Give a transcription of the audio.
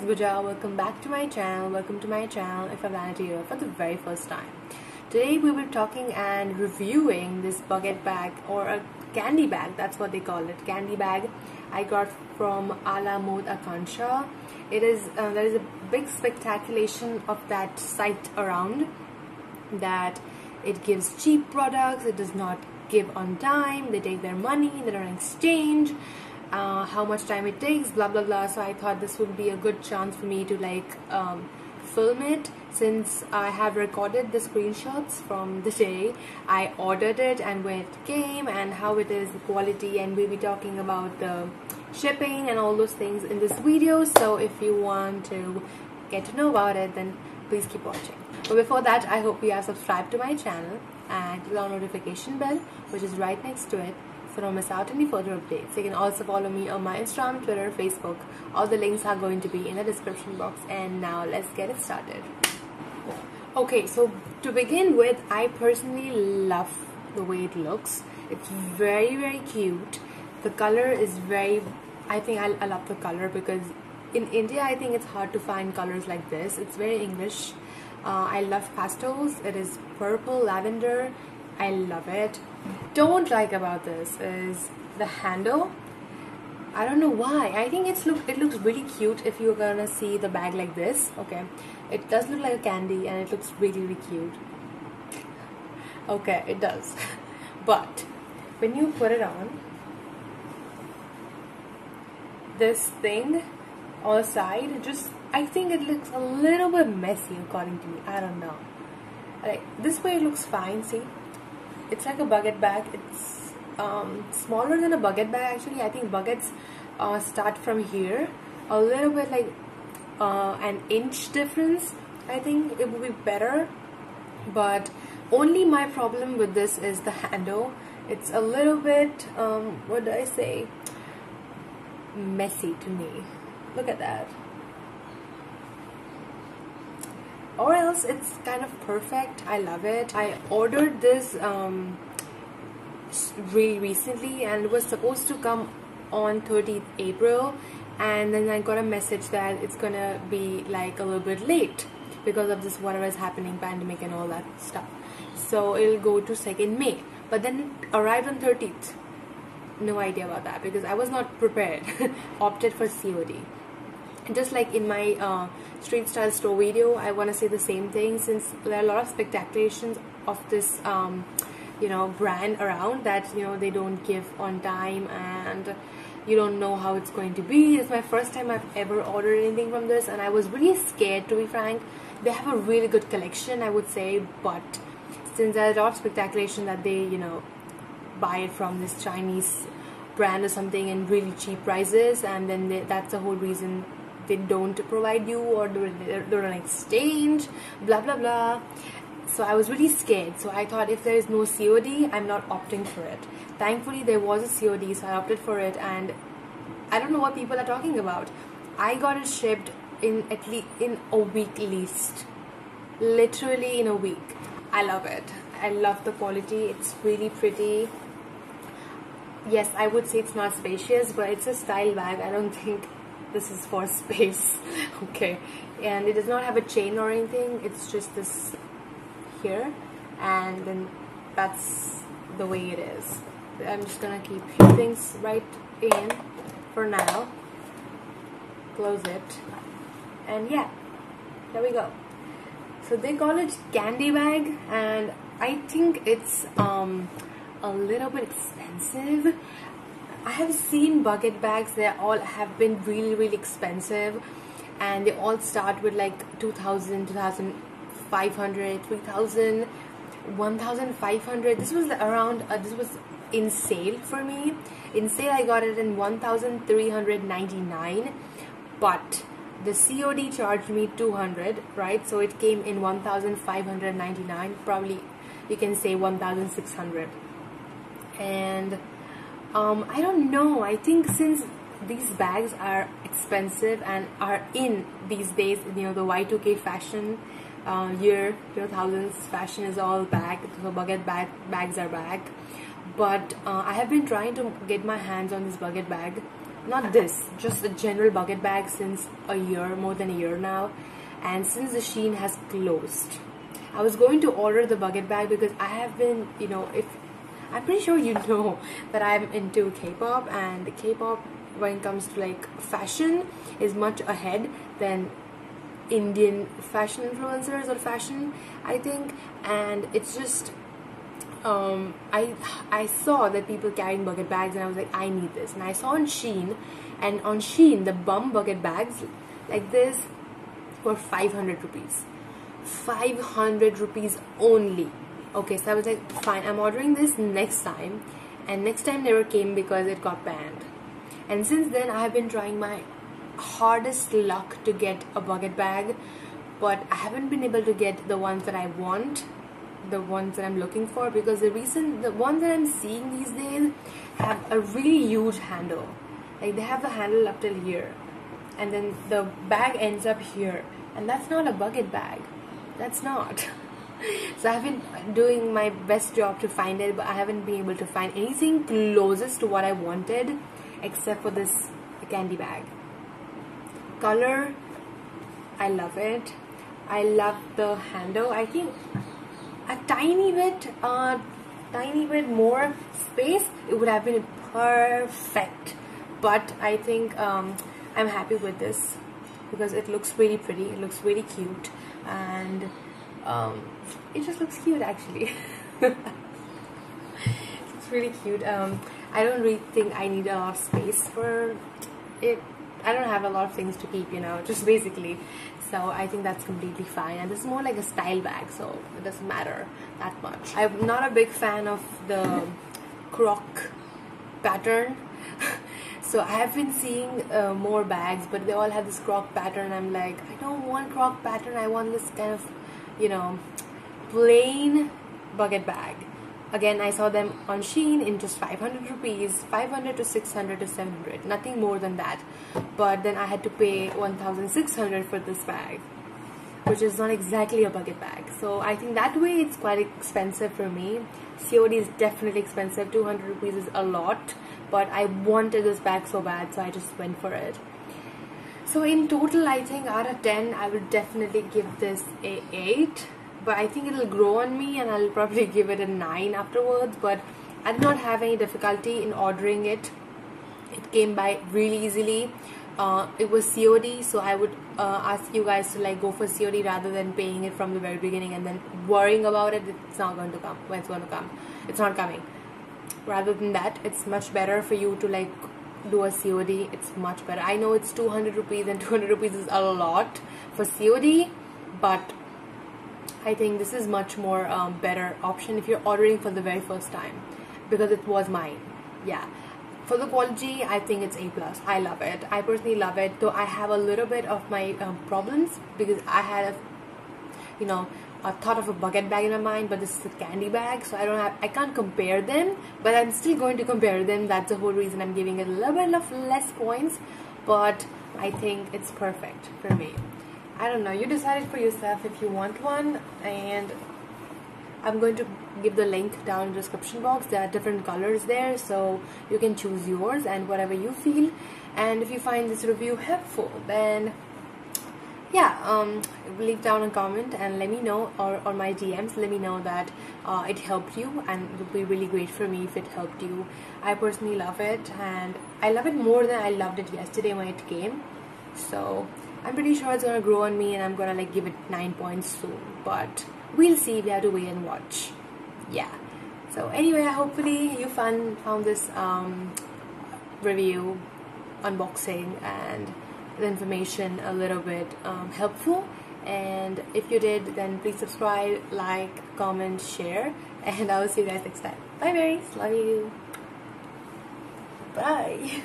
pandyadwija. Welcome back to my channel. Welcome to my channel if I've landed here for the very first time. Today we will be talking and reviewing this bucket bag, or a candy bag, that's what they call it, candy bag I got from Alamode, Akansha. It is there is a big spectaculation of that site around that it gives cheap products, it does not give on time, they take their money, they don't exchange, how much time it takes, blah blah blah. So I thought this would be a good chance for me to film it, since I have recorded the screenshots from the day I ordered it and when it came and how it is, the quality, and we'll be talking about the shipping and all those things in this video. So if you want to get to know about it, then please keep watching. But before that, I hope you are subscribed to my channel and click on notification bell, which is right next to it, so don't miss out any further updates. You can also follow me on my Instagram, Twitter, Facebook. All the links are going to be in the description box. And now let's get it started. Okay, so to begin with, I personally love the way it looks. It's very cute. The color is very, I think I love the color, because in India I think it's hard to find colors like this. It's very English. I love pastels. It is purple, lavender. I love it. Don't like about this is the handle. I don't know why. I think it looks really cute if you're gonna see the bag like this. Okay, it does look like a candy and it looks really cute. Okay, it does. But when you put it on, this thing on the side, I think it looks a little bit messy according to me. I don't know. Like, this way it looks fine. See, it's like a bucket bag. It's smaller than a bucket bag actually. I think buckets start from here, a little bit like an inch difference. I think it would be better, but only my problem with this is the handle. It's a little bit what do I say, messy to me. Look at that. Or else it's kind of perfect. I love it. I ordered this really recently and it was supposed to come on 30th April, and then I got a message that it's gonna be like a little bit late because of this whatever is happening, pandemic and all that stuff. So it'll go to 2nd May, but then it arrived on 30th. No idea about that because I was not prepared. Opted for COD. Just like in my street style store video, I want to say the same thing, since there are a lot of spectaculations of this brand around that they don't give on time and you don't know how it's going to be. It's my first time I've ever ordered anything from this, and I was really scared, to be frank. They have a really good collection, I would say, but since there's a lot of speculation that they buy it from this Chinese brand or something in really cheap prices, and then that's the whole reason they don't provide you, or they don't exchange, blah blah blah. So I was really scared. So I thought, if there is no COD, I'm not opting for it. Thankfully there was a COD, so I opted for it, and I don't know what people are talking about. I got it shipped in a week least. Literally in a week. I love it. I love the quality. It's really pretty. Yes, I would say it's not spacious, but it's a style bag. I don't think this is for space. Okay, and it does not have a chain or anything. It's just this here, and then that's the way it is. I'm just gonna keep a few things right in for now, close it, and yeah, there we go. So they call it candy bag, and I think it's a little bit expensive. I have seen bucket bags, they all have been really expensive, and they all start with like 2,000, 2,500, 3,000, 1,500. This was around this was in sale for me. In sale I got it in 1,399, but the COD charged me 200, right? So it came in 1,599, probably you can say 1,600. And I don't know, I think since these bags are expensive and are in these days, the Y2K fashion year, 2000s fashion is all back, so bucket bags are back. But I have been trying to get my hands on this bucket bag not this, just a general bucket bag since a year, more than a year now. And since the SHEIN has closed, I was going to order the bucket bag because I have been, you know, if I'm pretty sure you know that I'm into K-pop, and K-pop when it comes to like fashion is much ahead than Indian fashion influencers or fashion, I think. And it's just I saw that people carrying bucket bags, and I was like, I need this. And I saw on SHEIN, and on SHEIN the bum bucket bags like this were 500 rupees. 500 rupees only. Okay, so I was like, fine, I'm ordering this next time. And next time never came because it got banned. And since then I have been trying my hardest luck to get a bucket bag, but I haven't been able to get the ones that I want, the ones that I'm looking for, because the ones that I'm seeing these days have a really huge handle. Like they have the handle up till here, and then the bag ends up here, and that's not a bucket bag. That's not. So I've been doing my best job to find it, but I haven't been able to find anything closest to what I wanted, except for this candy bag. Color, I love it. I love the handle. I think a tiny bit more space, it would have been perfect. But I think I'm happy with this because it looks really pretty. It looks really cute, and it just looks cute actually. It's really cute. I don't really think I need a lot of space for it. I don't have a lot of things to keep, you know, just basically. So I think that's completely fine. And this is more like a style bag, so it doesn't matter that much. I'm not a big fan of the croc pattern. So I have been seeing more bags, but they all have this croc pattern. I'm like, I don't want croc pattern. I want this kind of, you know, plain bucket bag. Again, I saw them on SHEIN in just 500 rupees, 500 to 600 to 700, nothing more than that. But then I had to pay 1,600 for this bag, which is not exactly a bucket bag. So I think that way it's quite expensive for me. COD is definitely expensive. 200 rupees is a lot, but I wanted this bag so bad, so I just went for it. So in total, I think out of 10, I would definitely give this a 8. But I think it'll grow on me, and I'll probably give it a 9 afterwards. But I did not have any difficulty in ordering it. It came by really easily. It was COD, so I would ask you guys to like go for COD rather than paying it from the very beginning and then worrying about it. It's not going to come. When it's going to come, it's not coming. Rather than that, it's much better for you to like do a COD. It's much better. I know it's 200 rupees, and 200 rupees is a lot for COD, but I think this is much more better option if you're ordering for the very first time, because it was mine. Yeah, for the quality, I think it's A+. I love it. I personally love it, though I have a little bit of my problems, because I had a thought of a bucket bag in my mind, but this is a candy bag, so I can't compare them, but I'm still going to compare them. That's the whole reason I'm giving it a little bit of less points, but I think it's perfect for me. I don't know, you decide it for yourself if you want one, and I'm going to give the link down in the description box. There are different colors there, so you can choose yours and whatever you feel. And if you find this review helpful, then yeah, leave down a comment and let me know, or on my DMs, let me know that it helped you, and it would be really great for me if it helped you. I personally love it, and I love it more than I loved it yesterday when it came. So I'm pretty sure it's gonna grow on me, and I'm gonna like give it 9 points soon, but we'll see. We have to wait and watch. Yeah, so anyway, hopefully you found this review, unboxing, and the information a little bit helpful. And if you did, then please subscribe, like, comment, share, and I will see you guys next time. Bye, berries. Love you. Bye.